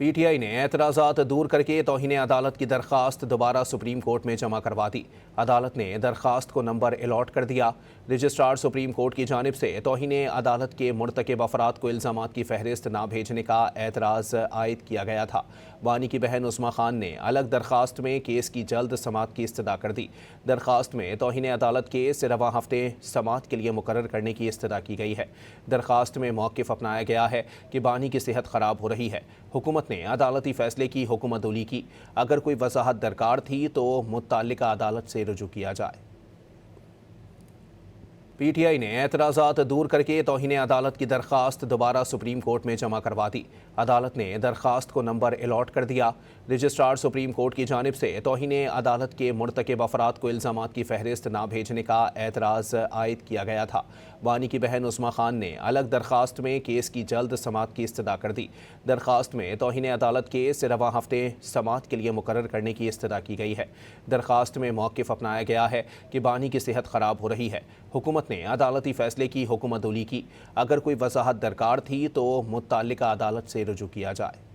P T I نے اعتراضات دور کر کے توہین عدالت کی درخواست دوبارہ سپریم کورٹ میں جمع کروا دی۔ عدالت نے درخواست کو نمبر الاٹ کر دیا۔ رجسٹرار سپریم کورٹ کی جانب سے توہین عدالت کے مرتکب افراد کو الزامات کی فہرست نہ بھیجنے کا اعتراض عائد کیا گیا تھا۔ بانی کی بہن عثمہ خان نے الگ درخواست میں کیس کی جلد سماعت کی استدعا کر دی۔ درخواست میں توہین عدالت کیس رواں ہفتے سماعت کے لیے مقرر کرنے کی استدعا کی گئی ہے۔ درخواست میں موقف اپنایا گیا ہے کہ بانی کی صحت خراب ہو رہی ہے۔ حکومت نے عدالتی فیصلے کی حکومت دولی کی۔ اگر کوئی وضاحت درکار تھی تو متعلقہ عدالت سے رجوع کیا جائے۔ پی ٹی آئی نے اعتراضات دور کر کے توہین عدالت کی درخواست دوبارہ سپریم کورٹ میں جمع کروا دی۔ عدالت نے درخواست کو نمبر الاٹ کر دیا۔ رجسٹرار سپریم کورٹ کی جانب سے توہین عدالت کے مرتکب افراد کو الزامات کی فہرست نہ بھیجنے کا اعتراض عائد کیا گیا تھا۔ بانی کی بہن عثمہ خان نے الگ درخواست میں کیس کی جلد سماعت کی استدعا کر دی۔ درخواست میں توہین عدالت کیس رواں ہفتے سماعت کے لیے مقرر کرنے کی استدعا کی گئی ہے۔ درخواست میں موقف اپنایا گیا ہے کہ بانی کی صحت خراب ہو رہی ہے۔ حکومت نے عدالتی فیصلے کی حکومت دولی کی۔ اگر کوئی وضاحت درکار تھی تو متعلقہ عدالت سے رجوع کیا جائے۔